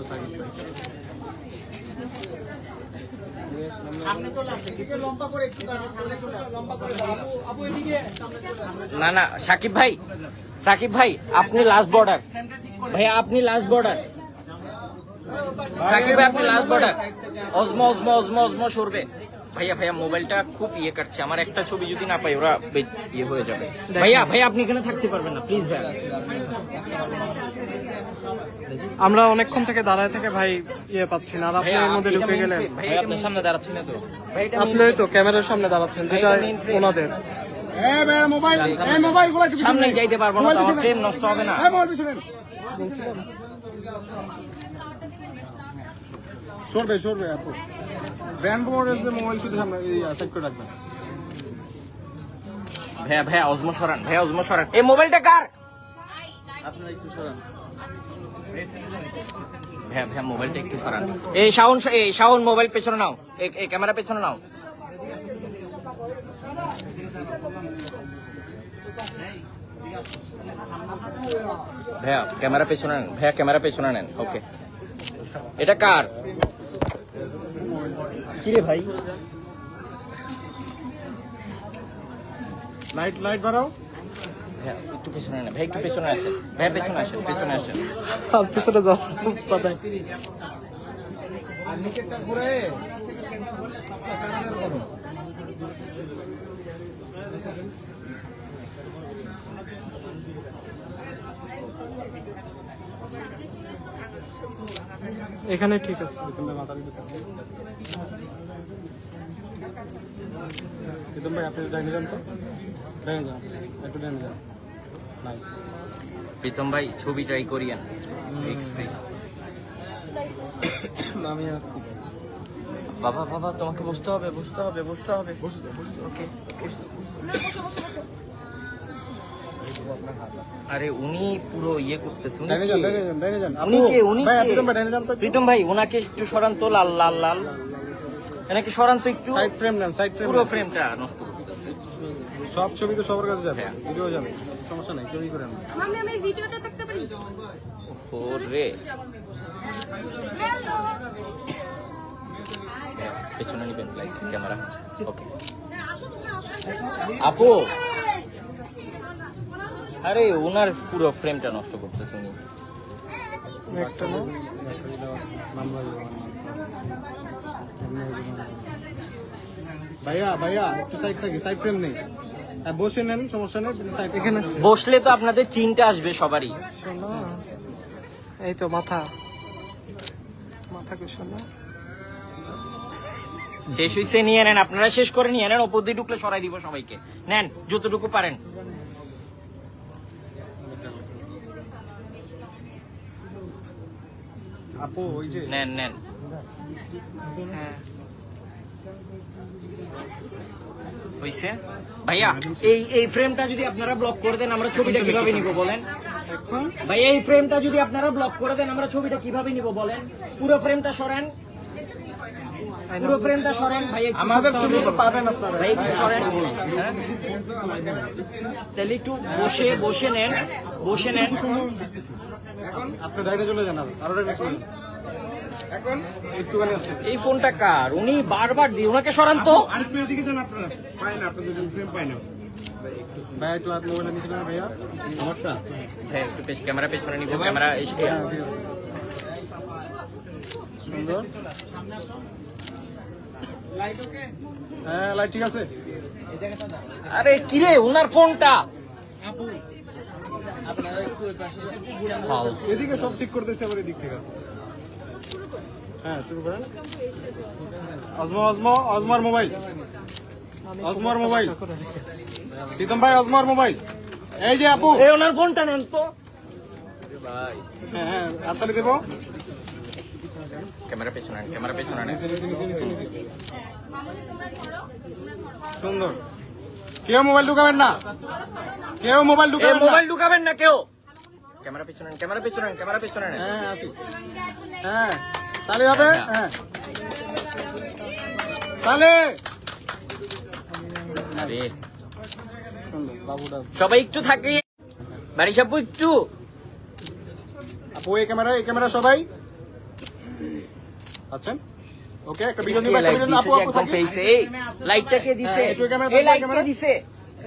সাকিব ভাই। না না সাকিব ভাই, সাকিব ভাই আপনি লাস্ট বর্ডার ভাইয়া, আপনি লাস্ট বর্ডার সাকিব ভাই, আপনি লাস্ট বর্ডার। অজমো অজমো অজমো অজমো সরবে ভাইয়া। ভাইয়া মোবাইলটা খুব ইয়ে কাটছে, আমার একটা ছবি যদি না পাই ওরা ইয়ে হয়ে যাবে। ভাইয়া ভাইয়া আপনি এখানে থাকতে পারবেন না প্লিজ ভাইয়া। আমরা অনেকক্ষণ থেকে দাঁড়ায় থেকে ভাই ইয়ে পাচ্ছি না, আর আপনি এর মধ্যে ঢুকে গেলেন। ভাই আপনার সামনে দাঁড়াচ্ছি না তো ভাই, এটা আপনি তো ক্যামেরার সামনে দাঁড়াচ্ছেন, যেটা ওনাদের। সামনে যাইতে পারবো না, আমার ফ্রেম নষ্ট হবে না। সরবে সরবে আপু, ব্র্যান্ড বোর্ডের যে মোবাইল শুধু সামনে এই সেট করে রাখবেন। ভাইয়া ভাইয়া অজমো সরান, ভাইয়া অজমো সরান। এই মোবাইলটা কার? আপনারা একটু সরান। ভাইয়া ভাইয়া মোবাইলটা একটু সরান। এই শাওন, এই শাওন মোবাইল পেছনে নাও, এই ক্যামেরা পেছনে নাও। ভাইয়া ক্যামেরা পেছনে নেন, ভাইয়া ক্যামেরা পেছনে নেন। ওকে, এটা কার? কিরে ভাই, লাইট লাইট বাড়াও। ভাইয়া একটু পেছনে নেন, ভাই একটু পেছনে আসেন, ভাইয়া পেছনে আসেন, পেছনে আসেন। পিছনে যাও। এখানে ঠিক আছে। ভাই আপনি ডাইনে যান তো, ডাইনে যান, একটু ডাইনে যান। নাইস। প্রীতম ভাই ছবি ট্রাই করিয়েন। আমি আসছি। বাবা বাবা তোমাকে বসতে হবে, বসতে হবে, বসতে হবে। ওকে, আরে উনি পুরো ইয়ে করতেছে। ডাইনে যান, ডাইনে যান, ডাইনে যান। উনি কে? উনি ভাই কে? আপনি তো ডাইনে যান তো। প্রীতম ভাই ওনাকে একটু সরান তো, লাল লাল লাল এনাকে সরান তো একটু। সাইড ফ্রেম নেন, সাইড ফ্রেম। পুরো ফ্রেমটা নষ্ট করতেছে। সব ছবি তো সবার কাছে যাবে, ভিডিও যাবে, সমস্যা নাই, কেউই করেন না। মাম্মি আমি ভিডিওটা দেখতে পারি? ওরে পেছনে নিবেন লাইট ক্যামেরা। ওকে আপু, আরে ওনার পুরো ফ্রেমটা নষ্ট করতেছে উনি। একটা না ভাইয়া, ভাইয়া একটু সাইড থাকি, সাইড ফ্রেম নেই। হ্যাঁ বসে নেন, সমস্যা নেই, সাইড এখানে বসলে তো আপনাদের চিনটা আসবে সবারই। শোনা, এই তো মাথা মাথা কে শোনা। শেষ হইছে, নিয়ে নেন, আপনারা শেষ করে নিয়ে নেন। ওপর দিয়ে ঢুকলে সরাই দিব সবাইকে। নেন যতটুকু পারেন। আপু ওই যে নেন নেন। হ্যাঁ হইছে ভাইয়া, এই ফ্রেমটা যদি আপনারা ব্লক করে দেন আমরা ছবিটা কিভাবে নিব বলেন? ভাই এই ফ্রেমটা যদি আপনারা ব্লক করে দেন আমরা ছবিটা কিভাবে নিব বলেন? পুরো ফ্রেমটা সরেন, পুরো ফ্রেমটা সরেন ভাই। আমাদের ছবি তো পাবেন আপনারা। ভাই একটু সরেন। হ্যাঁ? তাহলে একটু বসে বসে নেন, বসে নেন। এখন আপনি ডাইরে চলে যান, আরো ডাইরে চলে যান। এখন একটুখানি আসছে। এই ফোনটা কার? উনি বারবার দিয়ে ওনাকে সরান তো। আরেকটু এদিকে যান, আপনারা পাই না, আপনাদের ফ্রেম পাই না। ভাই একটু হাত মোবাইলে নিচে নেন ভাইয়া, আমারটা। ভাই একটু ক্যামেরা পেছনে নিব, ক্যামেরা এসে। হ্যাঁ ঠিক আছে, সুন্দর। Light okay? হ্যাঁ লাইট ঠিক আছে। আরে কিরে ওনার ফোনটা। এদিকে সব ঠিক করতেছে, আবার এদিক থেকে আসছে। হ্যাঁ শুরু করেন। অজমার মোবাইল, অজমার মোবাইল। প্রীতম ভাই অজমার মোবাইল, এই যে আপু। এই ওনার ফোনটা নেন তো ভাই। হ্যাঁ হ্যাঁ হাততালি দেবো। ক্যামেরা পেছনে নেন, ক্যামেরা পেছনে নেন। নিচে, নিচে, নিচে, নিচে, নিচে। সুন্দর। কেউ মোবাইল ঢুকাবেন না, কেউ মোবাইল ঢুকাবেন না। মোবাইল ঢুকাবেন না কেউ। ক্যামেরা পেছনে নেন, ক্যামেরা পেছনে নেন, ক্যামেরা পেছনে নেন। হ্যাঁ আসি, হ্যাঁ তাহলে হবে। হ্যাঁ তাহলে আরে সুন্দর বাবুটা। সবাই একটু থাকি, বাড়ি সাপু একটু। আপু এই ক্যামেরা সবাই আচ্ছা ওকে একটা ভিডিও নিব, একটা ভিডিও আপু আপু একদম ফেসে। এই লাইটটা কে দিছে? হ্যাঁ, একটু ক্যামেরা এই দাও, লাইট কে ক্যামেরা। দিছে?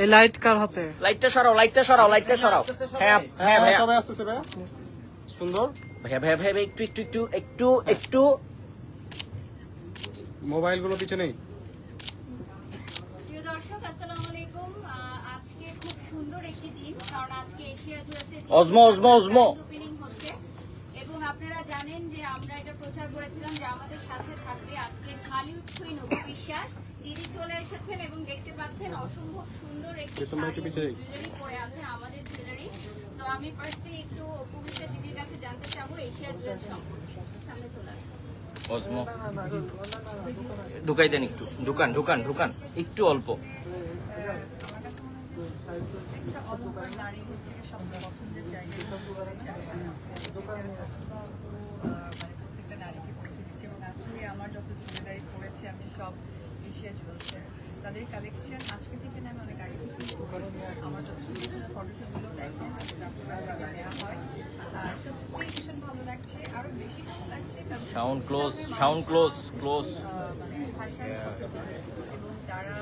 এই লাইট কার হাতে? লাইটটা সরাও, লাইটটা সরাও, লাইটটা সরাও। হ্যাঁ হ্যাঁ ভাইয়া, সবাই আসতেছে ভাইয়া, সুন্দর। ভাইয়া ভাইয়া ভাইয়া একটু একটু একটু একটু একটু মোবাইল গুলো পিছে নেই। প্রিয় দর্শক, আসসালামু আলাইকুম। আজকে খুব সুন্দর একটি দিন, কারণ আজকে এশিয়া জুয়েসের অজমো ওপেনিং হচ্ছে এবং আপনারা জানেন যে আমরা এটা প্রচার করেছিলাম যে আমাদের সাথে থাকবে আজকে হলিউড কুইন অপু বিশ্বাস। দিদি চলে এসেছেন এবং দেখতে পাচ্ছেন অসম্ভব সুন্দর একটি তোমরা একটু পিছিয়ে যাই। জুয়েলারি পরে আছে, আমাদের জুয়েলারি। তো আমি ফার্স্টে একটু অপু বিশ্বাস দিদির কাছে জানতে চাবো এশিয়া জুয়েস সম্পর্কে। সামনে চলে আসুন। অজমো ঢুকাই দেন একটু, ঢুকান ঢুকান ঢুকান একটু অল্প। একটা অলংকার নারী হচ্ছে গিয়ে সবচেয়ে পছন্দের জায়গা প্রত্যেকটা নারীকে পৌঁছে দিচ্ছে এবং আজকে আমার যত জুয়েলারি পড়েছে আমি সব এশিয়া জুয়েলার্সের তাদের কালেকশন আজকে থেকে আমি অনেক আগে থেকেই করি। আমার যত সুন্দর ফটোশুটগুলো দেখেন আপনারা নেওয়া হয় আর সত্যি ভীষণ ভালো লাগছে, আরো বেশি ভালো লাগছে কারণ sound close, sound close close. মানে ভাষায় সচেতন এবং তারা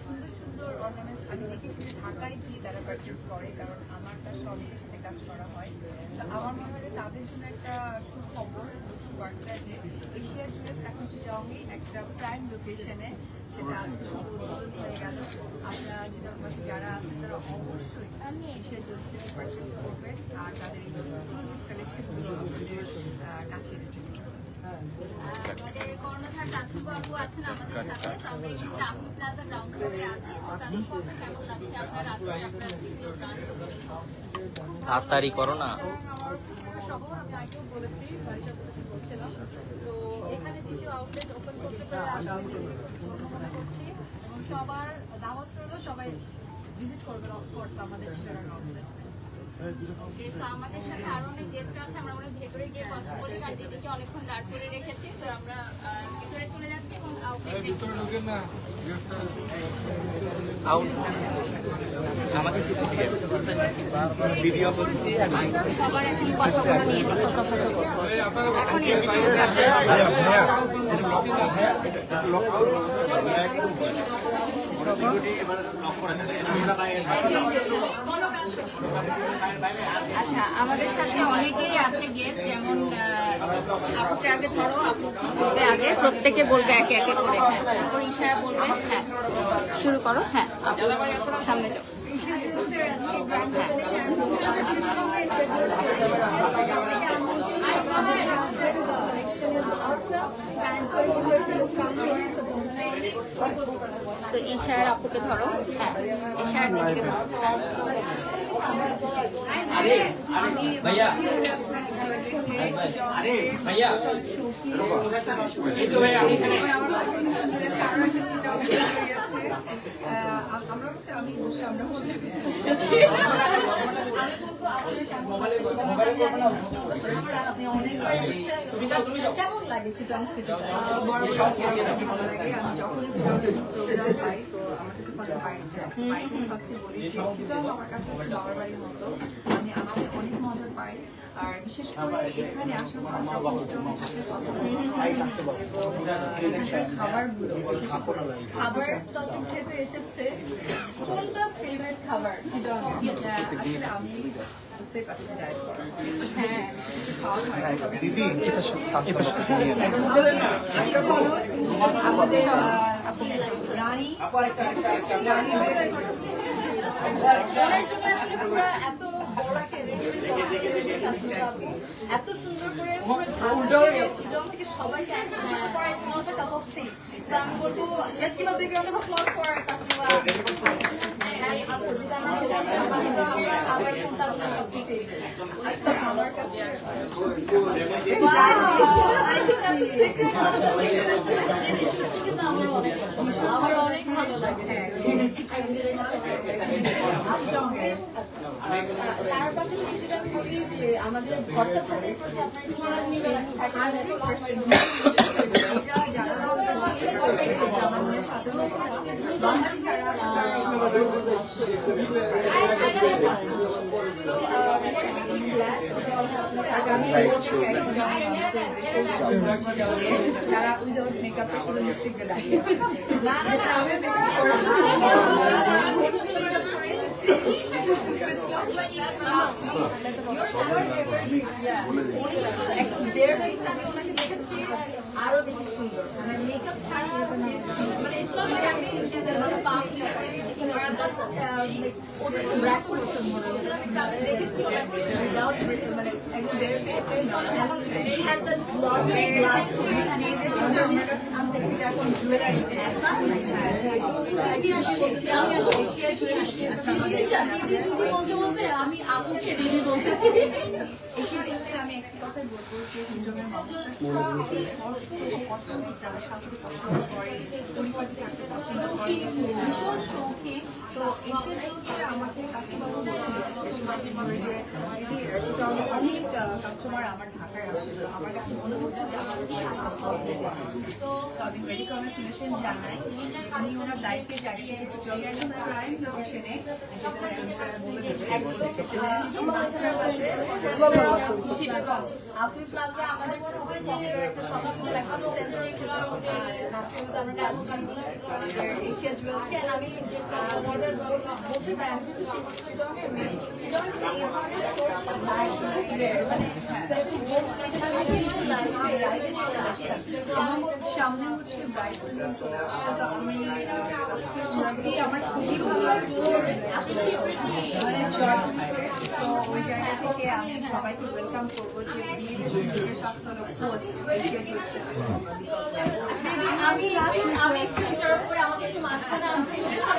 সুন্দর সুন্দর অর্নামেন্টস আমি দেখেছি যে ঢাকায় গিয়ে তারা পারচেস করে, কারণ আমার কাছে অনেকের সাথে কাজ করা হয়। তো আমার মনে হয় যে তাদের জন্য একটা সুখবর, সুবার্তা যে এশিয়া জুয়েলার্স এখন চিটাগংয়ে একটা প্রাইম লোকেশনে সেটা আজকে শুধু উদ্বোধন হয়ে গেল। আপনারা চিটাগংবাসী যারা আছেন তারা অবশ্যই এশিয়া জুয়েলার্স থেকে পারচেস করবেন আর তাদের এই কালেকশনগুলো আপনাদের কাছে রেখে দেবেন। আমাদের কর্ণধার তাসনিম আপু আছেন আমাদের সাথে। তো আমরা একটু টাউন প্লাজা গ্রাউন্ড ফ্লোরে আছি। তো তাদের পক্ষে কেমন লাগছে আপনার আজকে আপনার দ্বিতীয় ব্রাঞ্চ ওপেনিং? তাড়াতাড়ি করো না। আমার প্রিয় শহর, আমি আগেও বলেছি, বারিশা থেকে বলছিলাম। তো এখানে দ্বিতীয় আউটলেট ওপেন করতে পেরে আজকে খুব মনে করছি এবং সবার দাওয়াত রইল, সবাই ভিজিট করবেন অফকোর্স আমাদের চিটাগাং আউটলেট। ওকে, তো আমাদের সাথে আরো অনেক গেস্ট আছে, আমরা অনেক ভেতরে গিয়ে কথা বলি, আর দিদিকে অনেকক্ষণ দাঁড় করে রেখেছি। তো আমরা ভিতরে চলে যাচ্ছি এবং আউটলেট আমাকে কিছু ভিডিও করছি সবার এখন কথা বলা নিয়ে এখন আচ্ছা, আমাদের সাথে অনেকেই আছে গেস্ট, যেমন আপুকে আগে ধরো, আপু বলবে আগে, প্রত্যেকে বলবে একে একে করে। হ্যাঁ, তারপর ইশারা বলবে। হ্যাঁ, শুরু করো। হ্যাঁ, আপু সামনে যাও। তো ইশারা আপুকে ধরো। হ্যাঁ, ইশারা দিদিকে ধরো। ভাইয়া ভাইয়া একটু ভাইয়া কেমন লাগে চিটাগং সিটি? ভালো লাগে। আমি যখনই প্রোগ্রাম পাই তো আমার কাছে ফার্স্টে বলি যে চিটাগং আমার কাছে হচ্ছে বাবার বাড়ির মতো। আমি আসলে অনেক মজা পাই আর বিশেষ করে এখানে আসলে খাবারগুলো বিশেষ করে খাবার টপিক যেহেতু এসেছে, কোনটা ফেভারিট খাবার চিটাগং? আসলে আমি বুঝতেই পারছি ডায়েট করা হ্যাঁ, দিদি এটা আমাদের রানী ওনার জন্য আসলে পুরো এত বড় একটা এত সুন্দর করে চিটাগং থেকে সবাইকে করে কাপ অফ টি। So আমি বলবো let's give a big round of applause for Tasniwa. And আপু যেটা আমাদের আবার কোনটা আপনার সবচেয়ে favourite? Wow, I think that's a secret. আমার অনেক ভালো লাগে। তার পাশাপাশি যেটা আমি বলি যে আমাদের ঘরটা তাদের প্রতি আপনার আমি বলতে চাই জয় মানুষের দেশের যারা উইদাউট মেকআপে শুধু লিপস্টিক দিয়ে দাঁড়িয়ে আছে আমি মেকআপ করা আরো বেশি সুন্দর মানে মেকআপ ছাড়া মানে ইটস নট লাইক আমি মানে পাম দিয়েছি আর আমরা ওটা তো ব্র্যাক করছি আমি কাজ দেখেছি ওটা উইদাউট মানে একদম বের face she has the gloss glass নিজেদের জন্য আমার কাছে নাম দেখেছি এখন জুয়েলারি আমি আপুকে দিদি বলতেছি আমি একটি কথাই বলবো যে হিজবের মানুষরা সত্যি অসম্ভব যারা স্বাস্থ্য পছন্দ করে পরিপাটি থাকতে পছন্দ করে ভীষণ শৌখিন তো এসে চলছে আমাকে কাস্টমার অনেক কাস্টমার আমার ঢাকায় আসে তো আমার কাছে মনে হচ্ছে যে আমার তো আমি ভেরি কংগ্রেচুলেশন জানাই আমি ওনার দায়িত্বে জায়গা থেকে চলে আসি প্রাইম লোকেশনে যেটা বলে দেবে আফি প্লাজা আমাদের খুবই পপুলার একটা শপিং মল এখন সেন্টারে ছিল নাসিমত আমরা যাচ্ছি এশিয়া জুয়েলার্সকে আর আমি আমাদের বলতে চাই আমি কিন্তু চিটংয়ের মেয়ে চিটংয়ের কিন্তু এই ধরনের স্টোর মানে সামনে হচ্ছে ব্রাইড সিজন চলে আসছে তো আমি আজকে সত্যি আমার খুবই ভালো লাগলো মানে তো ওই জায়গা থেকে আমি সবাইকে ওয়েলকাম করবো যে বিয়ের স্বাস্থ্য আমি ইন্টারাপ্ট করে আমাকে একটু মাঝখানে আসতে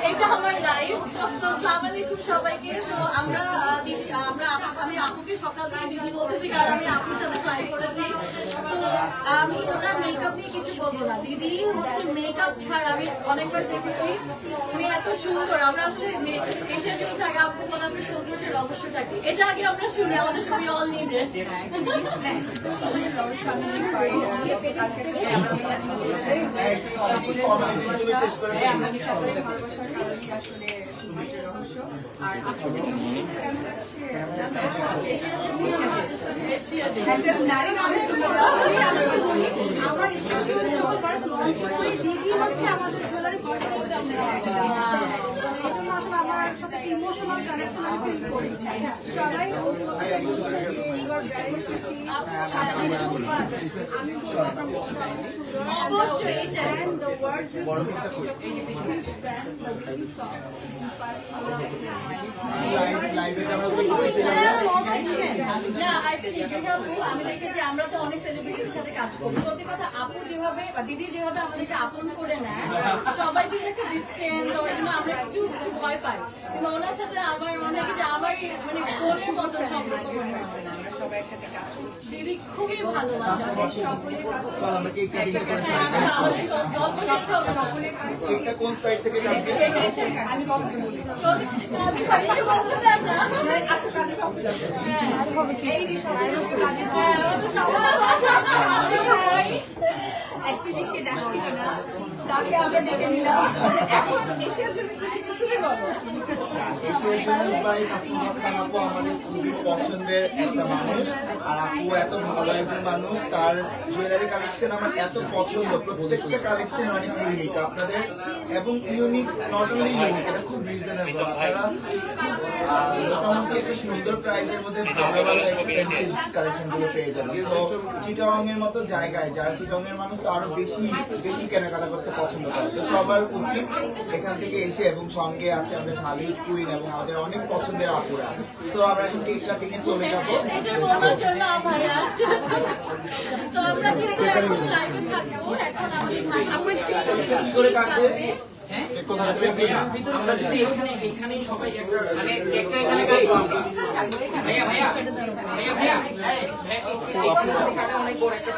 এটা আমার লাইভ তো আসসালামু আলাইকুম সবাইকে তো আমি আপুকে সকাল থেকে দিদি বলতেছি কারণ আমি আপুর সাথে লাইভ করেছি তো আমি ওনার মেকআপ নিয়ে কিছু বলবো না দিদি হচ্ছে মেকআপ ছাড়া আমি অনেকবার দেখেছি উনি এত সুন্দর আমরা আসলে এশিয়া জুয়েলার্স আগে আপু বলা যে সৌন্দর্যের রহস্য থাকে এটা আগে আমরা শুনি আমাদের সবই অল নিডেড আর দিদি হচ্ছে আমাদের জুয়েলারি সেজন্য আসলে আমার সাথে ইমোশনাল কানেকশন আমি ফিল করি সবাই অবশ্যই আমি দেখেছি আমরা তো অনেক সেলিব্রিটির সাথে কাজ করি সত্যি কথা আপু যেভাবে বা দিদি যেভাবে আমাদেরকে আপন করে নেয় সবাই কিন্তু একটা ডিস্টেন্স আমরা একটু ভয় পাই কিন্তু ওনার সাথে আমার মনে হয় যে আমার মানে ফোনের মতো সম্পর্ক সবাই একসাথে কাজ করছি দিদি খুবই ভালো কোন সাইড থেকে আমি কথা বলি অ্যাকচুয়ালি সে ডাকছিল না তাকে আমরা ডেকে নিলাম আমাদের খুবই পছন্দের একটা মানুষ আর আপু এত ভালো একজন মানুষ তার জুয়েলারি কালেকশন আমার এত পছন্দ প্রত্যেকটা কালেকশন অনেক ইউনিক আপনাদের এবং ইউনিক নট অনলি ইউনিক এটা খুব রিজনেবল আপনারা মোটামুটি একটা সুন্দর প্রাইসের মধ্যে ভালো ভালো এক্সপেন্সিভ কালেকশন গুলো পেয়ে যাবেন তো চিটাগং এর মতো জায়গায় যারা চিটাগং এর মানুষ তো আরো বেশি বেশি কেনাকাটা করতে পছন্দ করে তো সবার উচিত এখান থেকে এসে এবং সঙ্গে আছে আমাদের হলিউড কুইন এবং আমাদের অনেক পছন্দের আপুরা তো আমরা এখন কেক কাটিং এ চলে যাবো কি করে কাটবে এখানেই সবাই ভাইয়া ভাইয়া ভাইয়া ভাইয়া অনেক বড় একটা